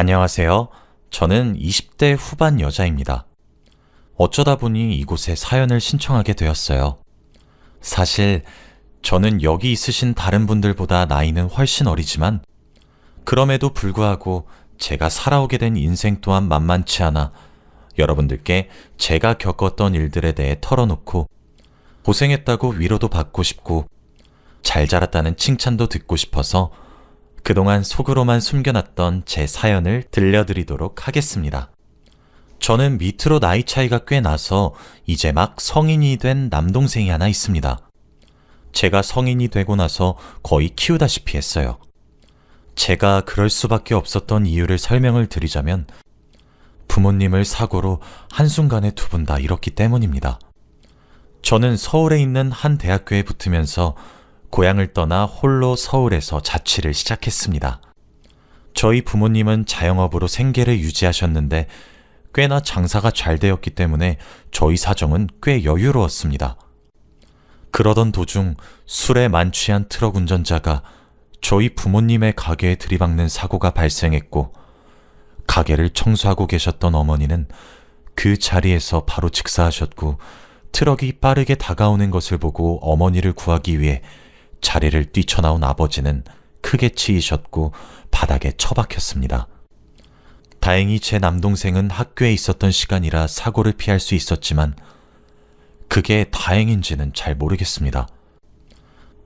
안녕하세요. 저는 20대 후반 여자입니다. 어쩌다 보니 이곳에 사연을 신청하게 되었어요. 사실 저는 여기 있으신 다른 분들보다 나이는 훨씬 어리지만 그럼에도 불구하고 제가 살아오게 된 인생 또한 만만치 않아 여러분들께 제가 겪었던 일들에 대해 털어놓고 고생했다고 위로도 받고 싶고 잘 자랐다는 칭찬도 듣고 싶어서 그동안 속으로만 숨겨놨던 제 사연을 들려드리도록 하겠습니다. 저는 밑으로 나이 차이가 꽤 나서 이제 막 성인이 된 남동생이 하나 있습니다. 제가 성인이 되고 나서 거의 키우다시피 했어요. 제가 그럴 수밖에 없었던 이유를 설명을 드리자면 부모님을 사고로 한순간에 두 분 다 잃었기 때문입니다. 저는 서울에 있는 한 대학교에 붙으면서 고향을 떠나 홀로 서울에서 자취를 시작했습니다. 저희 부모님은 자영업으로 생계를 유지하셨는데 꽤나 장사가 잘 되었기 때문에 저희 사정은 꽤 여유로웠습니다. 그러던 도중 술에 만취한 트럭 운전자가 저희 부모님의 가게에 들이박는 사고가 발생했고 가게를 청소하고 계셨던 어머니는 그 자리에서 바로 즉사하셨고 트럭이 빠르게 다가오는 것을 보고 어머니를 구하기 위해 자리를 뛰쳐나온 아버지는 크게 치이셨고 바닥에 처박혔습니다. 다행히 제 남동생은 학교에 있었던 시간이라 사고를 피할 수 있었지만 그게 다행인지는 잘 모르겠습니다.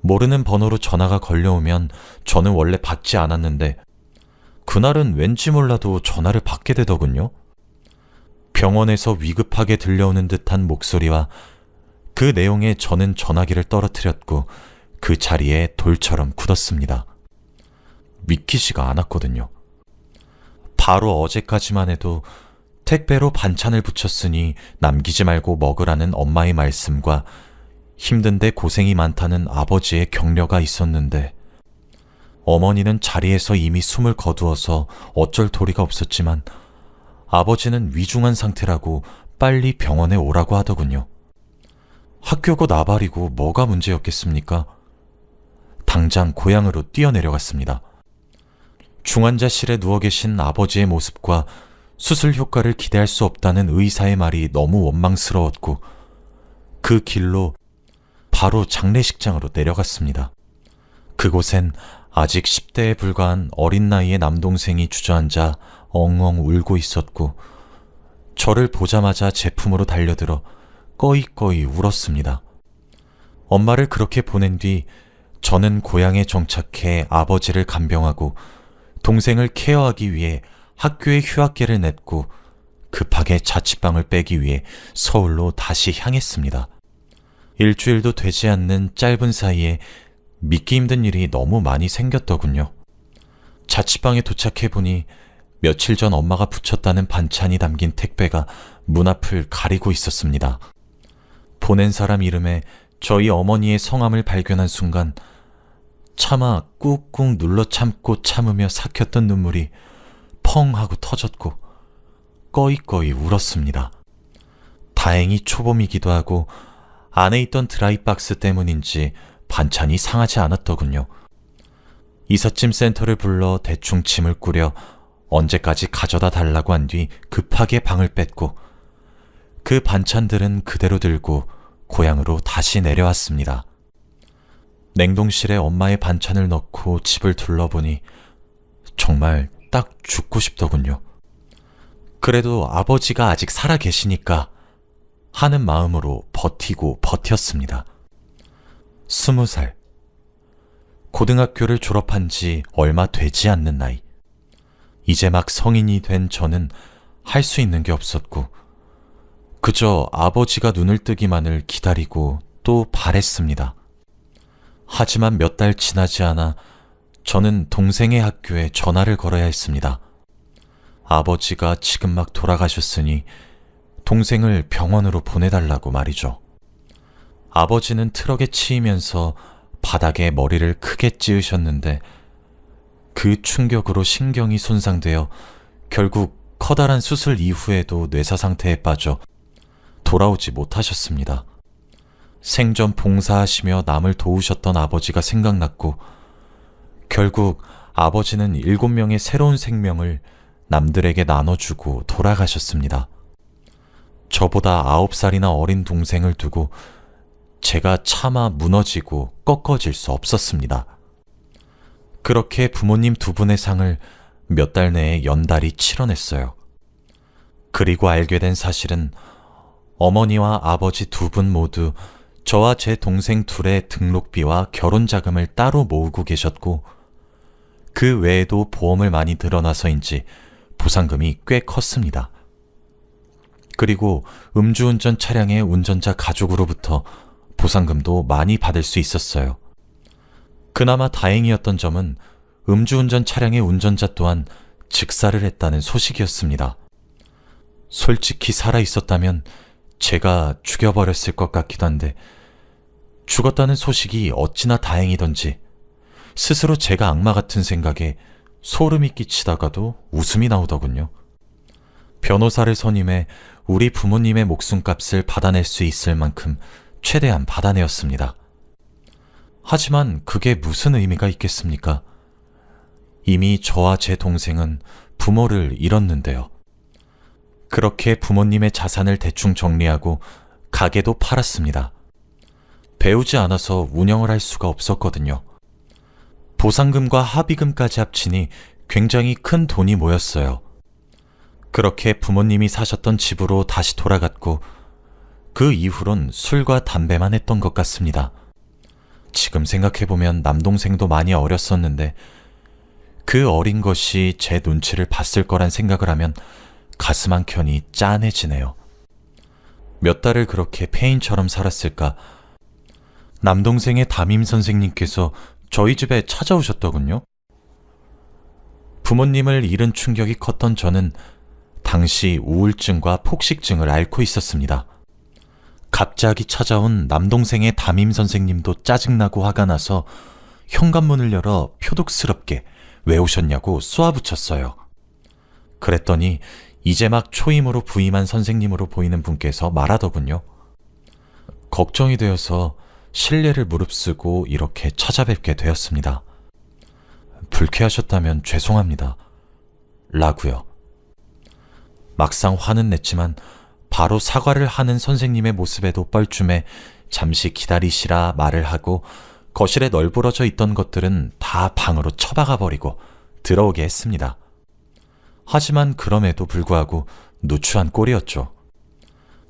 모르는 번호로 전화가 걸려오면 저는 원래 받지 않았는데 그날은 왠지 몰라도 전화를 받게 되더군요. 병원에서 위급하게 들려오는 듯한 목소리와 그 내용에 저는 전화기를 떨어뜨렸고 그 자리에 돌처럼 굳었습니다. 믿기지가 않았거든요. 바로 어제까지만 해도 택배로 반찬을 붙였으니 남기지 말고 먹으라는 엄마의 말씀과 힘든데 고생이 많다는 아버지의 격려가 있었는데 어머니는 자리에서 이미 숨을 거두어서 어쩔 도리가 없었지만 아버지는 위중한 상태라고 빨리 병원에 오라고 하더군요. 학교고 나발이고 뭐가 문제였겠습니까? 당장 고향으로 뛰어내려갔습니다. 중환자실에 누워 계신 아버지의 모습과 수술 효과를 기대할 수 없다는 의사의 말이 너무 원망스러웠고 그 길로 바로 장례식장으로 내려갔습니다. 그곳엔 아직 10대에 불과한 어린 나이의 남동생이 주저앉아 엉엉 울고 있었고 저를 보자마자 제 품으로 달려들어 꺼이꺼이 울었습니다. 엄마를 그렇게 보낸 뒤 저는 고향에 정착해 아버지를 간병하고 동생을 케어하기 위해 학교에 휴학계를 냈고 급하게 자취방을 빼기 위해 서울로 다시 향했습니다. 일주일도 되지 않는 짧은 사이에 믿기 힘든 일이 너무 많이 생겼더군요. 자취방에 도착해보니 며칠 전 엄마가 붙였다는 반찬이 담긴 택배가 문 앞을 가리고 있었습니다. 보낸 사람 이름에 저희 어머니의 성함을 발견한 순간 차마 꾹꾹 눌러 참고 참으며 삭혔던 눈물이 펑 하고 터졌고 꺼이꺼이 울었습니다. 다행히 초봄이기도 하고 안에 있던 드라이박스 때문인지 반찬이 상하지 않았더군요. 이삿짐 센터를 불러 대충 짐을 꾸려 언제까지 가져다 달라고 한 뒤 급하게 방을 뺐고 그 반찬들은 그대로 들고 고향으로 다시 내려왔습니다. 냉동실에 엄마의 반찬을 넣고 집을 둘러보니 정말 딱 죽고 싶더군요. 그래도 아버지가 아직 살아 계시니까 하는 마음으로 버티고 버텼습니다. 20살. 고등학교를 졸업한 지 얼마 되지 않는 나이. 이제 막 성인이 된 저는 할 수 있는 게 없었고 그저 아버지가 눈을 뜨기만을 기다리고 또 바랬습니다. 하지만 몇 달 지나지 않아 저는 동생의 학교에 전화를 걸어야 했습니다. 아버지가 지금 막 돌아가셨으니 동생을 병원으로 보내달라고 말이죠. 아버지는 트럭에 치이면서 바닥에 머리를 크게 찌으셨는데 그 충격으로 신경이 손상되어 결국 커다란 수술 이후에도 뇌사 상태에 빠져 돌아오지 못하셨습니다. 생전 봉사하시며 남을 도우셨던 아버지가 생각났고 결국 아버지는 7명의 새로운 생명을 남들에게 나눠주고 돌아가셨습니다. 저보다 9살이나 어린 동생을 두고 제가 차마 무너지고 꺾어질 수 없었습니다. 그렇게 부모님 두 분의 상을 몇 달 내에 연달이 치러냈어요. 그리고 알게 된 사실은 어머니와 아버지 두 분 모두 저와 제 동생 둘의 등록비와 결혼 자금을 따로 모으고 계셨고, 그 외에도 보험을 많이 들어놔서인지 보상금이 꽤 컸습니다. 그리고 음주운전 차량의 운전자 가족으로부터 보상금도 많이 받을 수 있었어요. 그나마 다행이었던 점은 음주운전 차량의 운전자 또한 즉사를 했다는 소식이었습니다. 솔직히 살아있었다면 제가 죽여버렸을 것 같기도 한데, 죽었다는 소식이 어찌나 다행이던지 스스로 제가 악마 같은 생각에 소름이 끼치다가도 웃음이 나오더군요. 변호사를 선임해 우리 부모님의 목숨값을 받아낼 수 있을 만큼 최대한 받아내었습니다. 하지만 그게 무슨 의미가 있겠습니까? 이미 저와 제 동생은 부모를 잃었는데요. 그렇게 부모님의 자산을 대충 정리하고 가게도 팔았습니다. 배우지 않아서 운영을 할 수가 없었거든요. 보상금과 합의금까지 합치니 굉장히 큰 돈이 모였어요. 그렇게 부모님이 사셨던 집으로 다시 돌아갔고, 그 이후론 술과 담배만 했던 것 같습니다. 지금 생각해보면 남동생도 많이 어렸었는데 그 어린 것이 제 눈치를 봤을 거란 생각을 하면 가슴 한켠이 짠해지네요. 몇 달을 그렇게 폐인처럼 살았을까? 남동생의 담임 선생님께서 저희 집에 찾아오셨더군요. 부모님을 잃은 충격이 컸던 저는 당시 우울증과 폭식증을 앓고 있었습니다. 갑자기 찾아온 남동생의 담임 선생님도 짜증나고 화가 나서 현관문을 열어 표독스럽게 왜 오셨냐고 쏘아붙였어요. 그랬더니 이제 막 초임으로 부임한 선생님으로 보이는 분께서 말하더군요. 걱정이 되어서 실례를 무릅쓰고 이렇게 찾아뵙게 되었습니다. 불쾌하셨다면 죄송합니다. 라고요. 막상 화는 냈지만 바로 사과를 하는 선생님의 모습에도 뻘쭘해 잠시 기다리시라 말을 하고 거실에 널브러져 있던 것들은 다 방으로 처박아 버리고 들어오게 했습니다. 하지만 그럼에도 불구하고 누추한 꼴이었죠.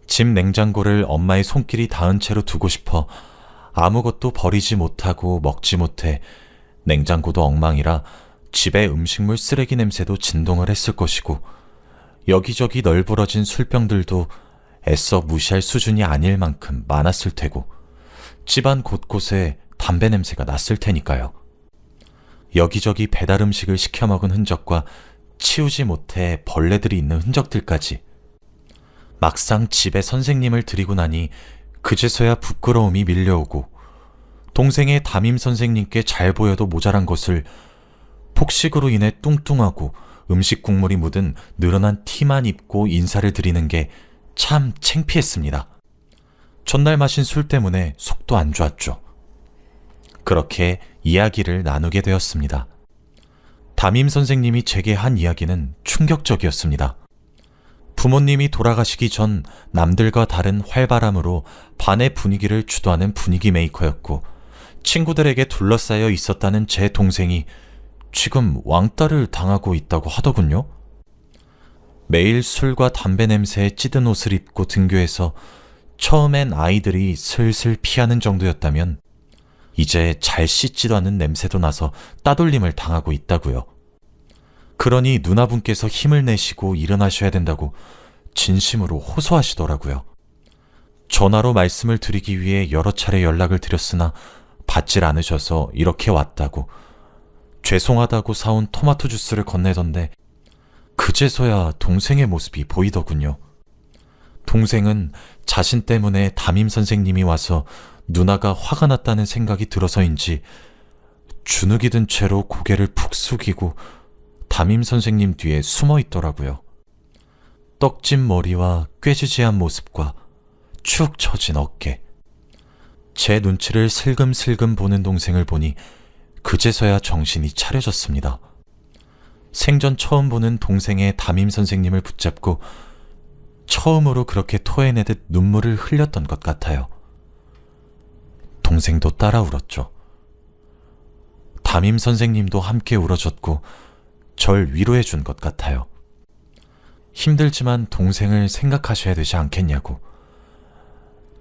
집 냉장고를 엄마의 손길이 닿은 채로 두고 싶어 아무것도 버리지 못하고 먹지 못해 냉장고도 엉망이라 집에 음식물 쓰레기 냄새도 진동을 했을 것이고, 여기저기 널브러진 술병들도 애써 무시할 수준이 아닐 만큼 많았을 테고, 집안 곳곳에 담배 냄새가 났을 테니까요. 여기저기 배달 음식을 시켜 먹은 흔적과 치우지 못해 벌레들이 있는 흔적들까지. 막상 집에 선생님을 들이고 나니 그제서야 부끄러움이 밀려오고, 동생의 담임 선생님께 잘 보여도 모자란 것을 폭식으로 인해 뚱뚱하고 음식 국물이 묻은 늘어난 티만 입고 인사를 드리는 게 참 창피했습니다. 전날 마신 술 때문에 속도 안 좋았죠. 그렇게 이야기를 나누게 되었습니다. 담임 선생님이 제게 한 이야기는 충격적이었습니다. 부모님이 돌아가시기 전 남들과 다른 활발함으로 반의 분위기를 주도하는 분위기 메이커였고, 친구들에게 둘러싸여 있었다는 제 동생이 지금 왕따를 당하고 있다고 하더군요. 매일 술과 담배 냄새에 찌든 옷을 입고 등교해서 처음엔 아이들이 슬슬 피하는 정도였다면 이제 잘 씻지도 않은 냄새도 나서 따돌림을 당하고 있다고요. 그러니 누나분께서 힘을 내시고 일어나셔야 된다고 진심으로 호소하시더라고요. 전화로 말씀을 드리기 위해 여러 차례 연락을 드렸으나 받질 않으셔서 이렇게 왔다고, 죄송하다고 사온 토마토 주스를 건네던데 그제서야 동생의 모습이 보이더군요. 동생은 자신 때문에 담임 선생님이 와서 누나가 화가 났다는 생각이 들어서인지 주눅이 든 채로 고개를 푹 숙이고 담임 선생님 뒤에 숨어 있더라고요. 떡진 머리와 꾀지지한 모습과 축 처진 어깨. 제 눈치를 슬금슬금 보는 동생을 보니 그제서야 정신이 차려졌습니다. 생전 처음 보는 동생의 담임 선생님을 붙잡고 처음으로 그렇게 토해내듯 눈물을 흘렸던 것 같아요. 동생도 따라 울었죠. 담임 선생님도 함께 울어줬고 절 위로해 준 것 같아요. 힘들지만 동생을 생각하셔야 되지 않겠냐고.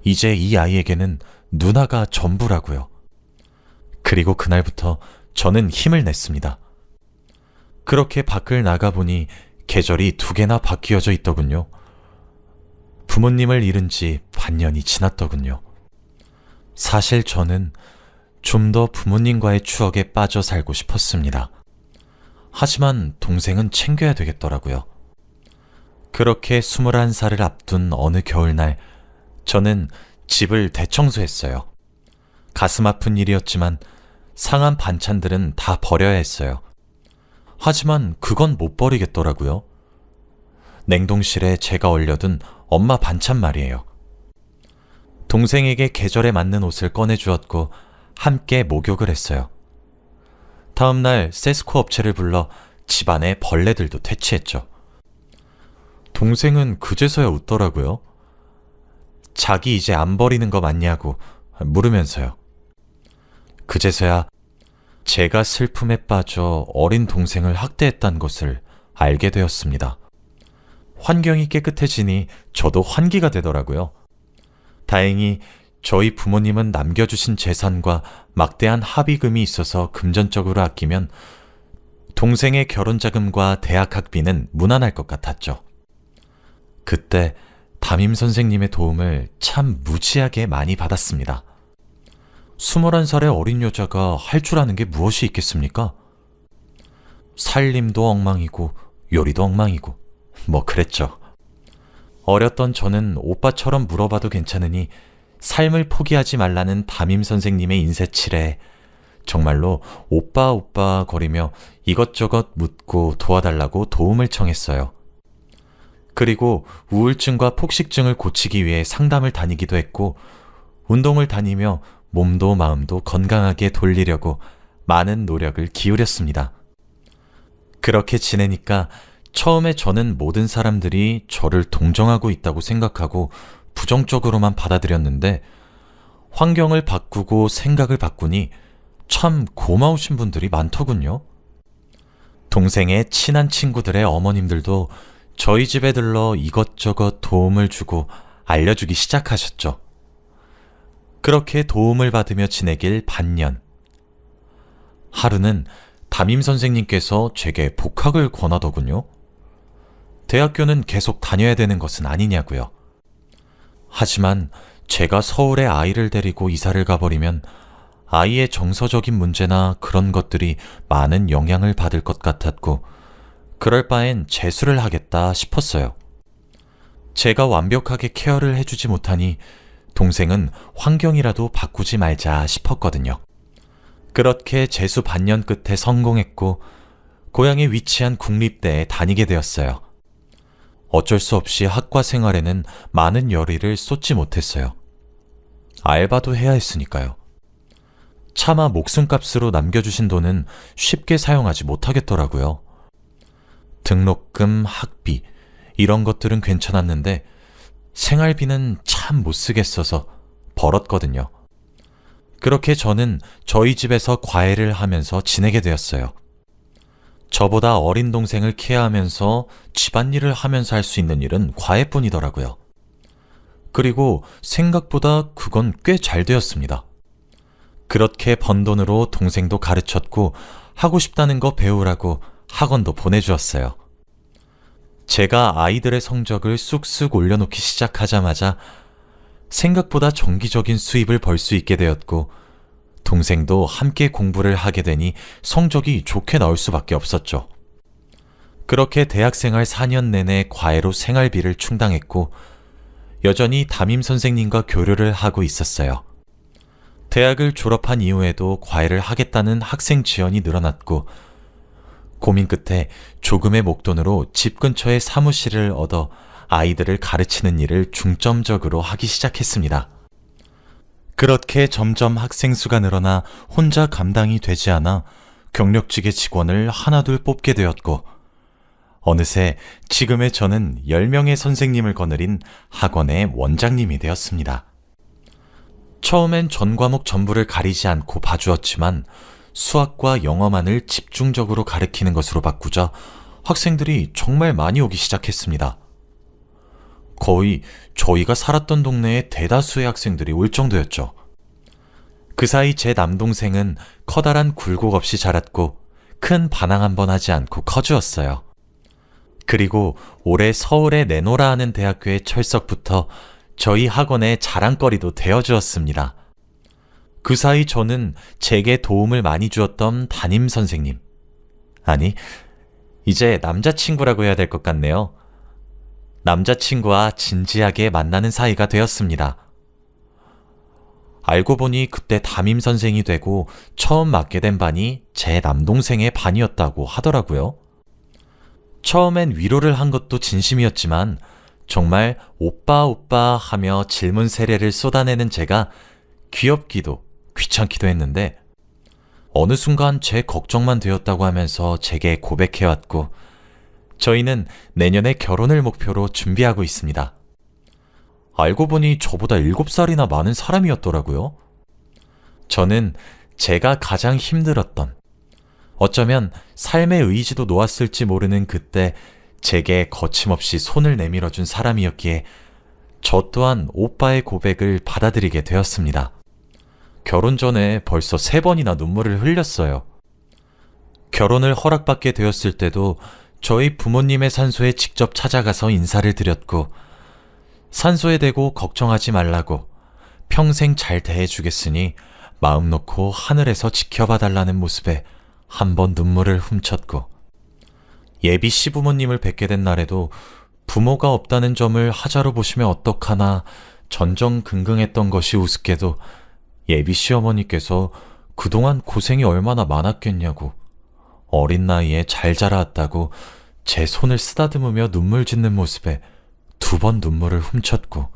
이제 이 아이에게는 누나가 전부라고요. 그리고 그날부터 저는 힘을 냈습니다. 그렇게 밖을 나가보니 계절이 2개나 바뀌어져 있더군요. 부모님을 잃은 지 반년이 지났더군요. 사실 저는 좀 더 부모님과의 추억에 빠져 살고 싶었습니다. 하지만 동생은 챙겨야 되겠더라고요. 그렇게 21살을 앞둔 어느 겨울날, 저는 집을 대청소했어요. 가슴 아픈 일이었지만 상한 반찬들은 다 버려야 했어요. 하지만 그건 못 버리겠더라고요. 냉동실에 제가 얼려둔 엄마 반찬 말이에요. 동생에게 계절에 맞는 옷을 꺼내주었고 함께 목욕을 했어요. 다음날 세스코 업체를 불러 집안의 벌레들도 퇴치했죠. 동생은 그제서야 웃더라고요. 자기 이제 안 버리는 거 맞냐고 물으면서요. 그제서야 제가 슬픔에 빠져 어린 동생을 학대했단 것을 알게 되었습니다. 환경이 깨끗해지니 저도 환기가 되더라고요. 다행히 저희 부모님은 남겨주신 재산과 막대한 합의금이 있어서 금전적으로 아끼면 동생의 결혼자금과 대학 학비는 무난할 것 같았죠. 그때 담임 선생님의 도움을 참 무지하게 많이 받았습니다. 21살의 어린 여자가 할 줄 아는 게 무엇이 있겠습니까? 살림도 엉망이고 요리도 엉망이고 뭐 그랬죠. 어렸던 저는 오빠처럼 물어봐도 괜찮으니 삶을 포기하지 말라는 담임 선생님의 인쇄칠에 정말로 오빠 오빠 거리며 이것저것 묻고 도와달라고 도움을 청했어요. 그리고 우울증과 폭식증을 고치기 위해 상담을 다니기도 했고 운동을 다니며 몸도 마음도 건강하게 돌리려고 많은 노력을 기울였습니다. 그렇게 지내니까 처음에 저는 모든 사람들이 저를 동정하고 있다고 생각하고 부정적으로만 받아들였는데 환경을 바꾸고 생각을 바꾸니 참 고마우신 분들이 많더군요. 동생의 친한 친구들의 어머님들도 저희 집에 들러 이것저것 도움을 주고 알려주기 시작하셨죠. 그렇게 도움을 받으며 지내길 반년. 하루는 담임 선생님께서 제게 복학을 권하더군요. 대학교는 계속 다녀야 되는 것은 아니냐고요. 하지만 제가 서울에 아이를 데리고 이사를 가버리면 아이의 정서적인 문제나 그런 것들이 많은 영향을 받을 것 같았고 그럴 바엔 재수를 하겠다 싶었어요. 제가 완벽하게 케어를 해주지 못하니 동생은 환경이라도 바꾸지 말자 싶었거든요. 그렇게 재수 반년 끝에 성공했고 고향에 위치한 국립대에 다니게 되었어요. 어쩔 수 없이 학과 생활에는 많은 열의를 쏟지 못했어요. 알바도 해야 했으니까요. 차마 목숨값으로 남겨주신 돈은 쉽게 사용하지 못하겠더라고요. 등록금, 학비 이런 것들은 괜찮았는데 생활비는 참 못 쓰겠어서 벌었거든요. 그렇게 저는 저희 집에서 과외를 하면서 지내게 되었어요. 저보다 어린 동생을 케어하면서 집안일을 하면서 할 수 있는 일은 과외뿐이더라고요. 그리고 생각보다 그건 꽤 잘 되었습니다. 그렇게 번 돈으로 동생도 가르쳤고 하고 싶다는 거 배우라고 학원도 보내주었어요. 제가 아이들의 성적을 쑥쑥 올려놓기 시작하자마자 생각보다 정기적인 수입을 벌 수 있게 되었고 동생도 함께 공부를 하게 되니 성적이 좋게 나올 수밖에 없었죠. 그렇게 대학생활 4년 내내 과외로 생활비를 충당했고 여전히 담임 선생님과 교류를 하고 있었어요. 대학을 졸업한 이후에도 과외를 하겠다는 학생 지원이 늘어났고 고민 끝에 조금의 목돈으로 집 근처에 사무실을 얻어 아이들을 가르치는 일을 중점적으로 하기 시작했습니다. 그렇게 점점 학생 수가 늘어나 혼자 감당이 되지 않아 경력직의 직원을 하나둘 뽑게 되었고, 어느새 지금의 저는 10명의 선생님을 거느린 학원의 원장님이 되었습니다. 처음엔 전 과목 전부를 가리지 않고 봐주었지만 수학과 영어만을 집중적으로 가르치는 것으로 바꾸자 학생들이 정말 많이 오기 시작했습니다. 거의 저희가 살았던 동네에 대다수의 학생들이 올 정도였죠. 그 사이 제 남동생은 커다란 굴곡 없이 자랐고 큰 반항 한 번 하지 않고 커주었어요. 그리고 올해 서울에 내노라 하는 대학교의 철석부터 저희 학원의 자랑거리도 되어주었습니다. 그 사이 저는 제게 도움을 많이 주었던 담임 선생님, 아니, 이제 남자친구라고 해야 될 것 같네요. 남자친구와 진지하게 만나는 사이가 되었습니다. 알고 보니 그때 담임 선생이 되고 처음 맡게 된 반이 제 남동생의 반이었다고 하더라고요. 처음엔 위로를 한 것도 진심이었지만 정말 오빠 오빠 하며 질문 세례를 쏟아내는 제가 귀엽기도 귀찮기도 했는데 어느 순간 제 걱정만 되었다고 하면서 제게 고백해왔고 저희는 내년에 결혼을 목표로 준비하고 있습니다. 알고 보니 저보다 7살이나 많은 사람이었더라고요. 저는 제가 가장 힘들었던, 어쩌면 삶의 의지도 놓았을지 모르는 그때 제게 거침없이 손을 내밀어준 사람이었기에 저 또한 오빠의 고백을 받아들이게 되었습니다. 결혼 전에 벌써 3번이나 눈물을 흘렸어요. 결혼을 허락받게 되었을 때도 저희 부모님의 산소에 직접 찾아가서 인사를 드렸고 산소에 대고 걱정하지 말라고 평생 잘 대해주겠으니 마음 놓고 하늘에서 지켜봐 달라는 모습에 한 번 눈물을 훔쳤고 예비 시부모님을 뵙게 된 날에도 부모가 없다는 점을 하자로 보시면 어떡하나 전전긍긍했던 것이 우습게도 예비 시어머니께서 그동안 고생이 얼마나 많았겠냐고 어린 나이에 잘 자라왔다고 제 손을 쓰다듬으며 눈물 짓는 모습에 2번 눈물을 훔쳤고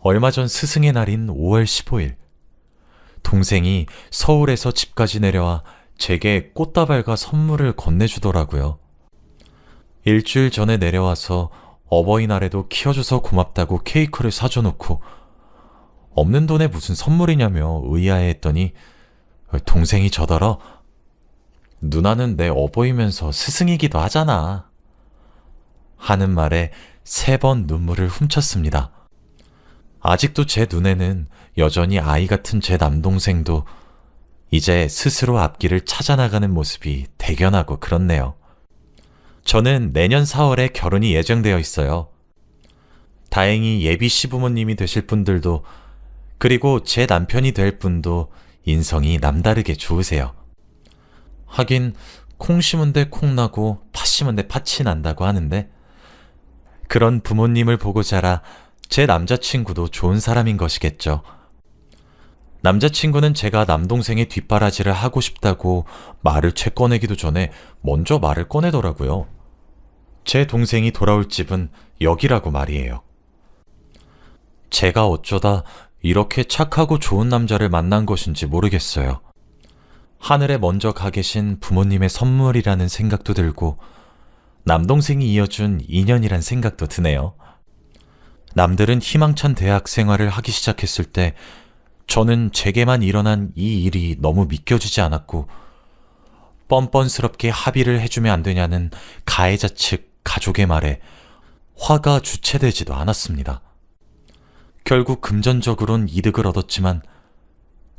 얼마 전 스승의 날인 5월 15일 동생이 서울에서 집까지 내려와 제게 꽃다발과 선물을 건네주더라고요. 일주일 전에 내려와서 어버이날에도 키워줘서 고맙다고 케이크를 사줘놓고 없는 돈에 무슨 선물이냐며 의아해했더니 동생이 저더러 누나는 내 어버이면서 스승이기도 하잖아 하는 말에 3번 눈물을 훔쳤습니다. 아직도 제 눈에는 여전히 아이 같은 제 남동생도 이제 스스로 앞길을 찾아나가는 모습이 대견하고 그렇네요. 저는 내년 4월에 결혼이 예정되어 있어요. 다행히 예비 시부모님이 되실 분들도 그리고 제 남편이 될 분도 인성이 남다르게 좋으세요. 하긴 콩 심은 데 콩 나고 팥 심은 데 팥이 난다고 하는데 그런 부모님을 보고 자라 제 남자친구도 좋은 사람인 것이겠죠. 남자친구는 제가 남동생의 뒷바라지를 하고 싶다고 말을 채 꺼내기도 전에 먼저 말을 꺼내더라고요. 제 동생이 돌아올 집은 여기라고 말이에요. 제가 어쩌다 이렇게 착하고 좋은 남자를 만난 것인지 모르겠어요. 하늘에 먼저 가 계신 부모님의 선물이라는 생각도 들고 남동생이 이어준 인연이란 생각도 드네요. 남들은 희망찬 대학 생활을 하기 시작했을 때 저는 제게만 일어난 이 일이 너무 믿겨지지 않았고 뻔뻔스럽게 합의를 해주면 안 되냐는 가해자 측 가족의 말에 화가 주체되지도 않았습니다. 결국 금전적으로는 이득을 얻었지만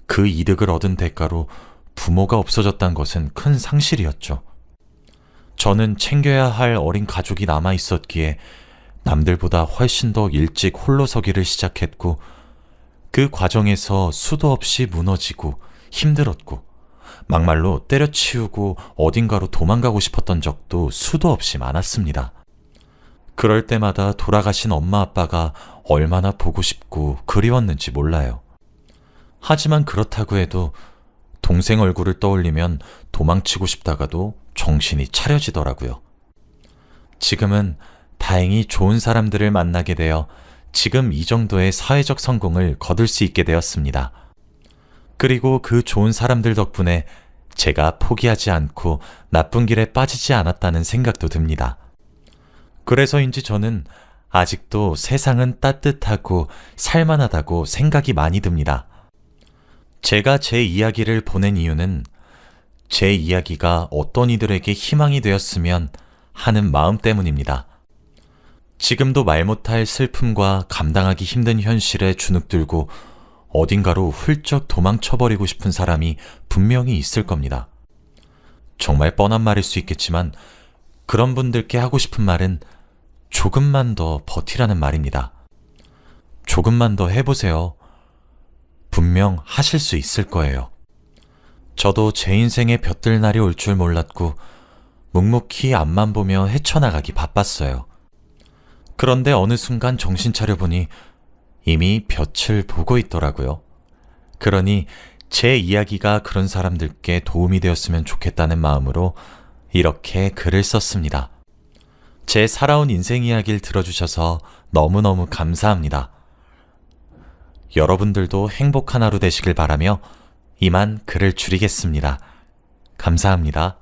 그 이득을 얻은 대가로 부모가 없어졌다는 것은 큰 상실이었죠. 저는 챙겨야 할 어린 가족이 남아 있었기에 남들보다 훨씬 더 일찍 홀로 서기를 시작했고 그 과정에서 수도 없이 무너지고 힘들었고 막말로 때려치우고 어딘가로 도망가고 싶었던 적도 수도 없이 많았습니다. 그럴 때마다 돌아가신 엄마 아빠가 얼마나 보고 싶고 그리웠는지 몰라요. 하지만 그렇다고 해도 동생 얼굴을 떠올리면 도망치고 싶다가도 정신이 차려지더라고요. 지금은 다행히 좋은 사람들을 만나게 되어 지금 이 정도의 사회적 성공을 거둘 수 있게 되었습니다. 그리고 그 좋은 사람들 덕분에 제가 포기하지 않고 나쁜 길에 빠지지 않았다는 생각도 듭니다. 그래서인지 저는 아직도 세상은 따뜻하고 살만하다고 생각이 많이 듭니다. 제가 제 이야기를 보낸 이유는 제 이야기가 어떤 이들에게 희망이 되었으면 하는 마음 때문입니다. 지금도 말 못할 슬픔과 감당하기 힘든 현실에 주눅들고 어딘가로 훌쩍 도망쳐버리고 싶은 사람이 분명히 있을 겁니다. 정말 뻔한 말일 수 있겠지만 그런 분들께 하고 싶은 말은 조금만 더 버티라는 말입니다. 조금만 더 해보세요. 분명 하실 수 있을 거예요. 저도 제 인생에 볕들 날이 올 줄 몰랐고 묵묵히 앞만 보며 헤쳐나가기 바빴어요. 그런데 어느 순간 정신 차려보니 이미 볕을 보고 있더라고요. 그러니 제 이야기가 그런 사람들께 도움이 되었으면 좋겠다는 마음으로 이렇게 글을 썼습니다. 제 살아온 인생 이야기를 들어주셔서 너무너무 감사합니다. 여러분들도 행복한 하루 되시길 바라며 이만 글을 줄이겠습니다. 감사합니다.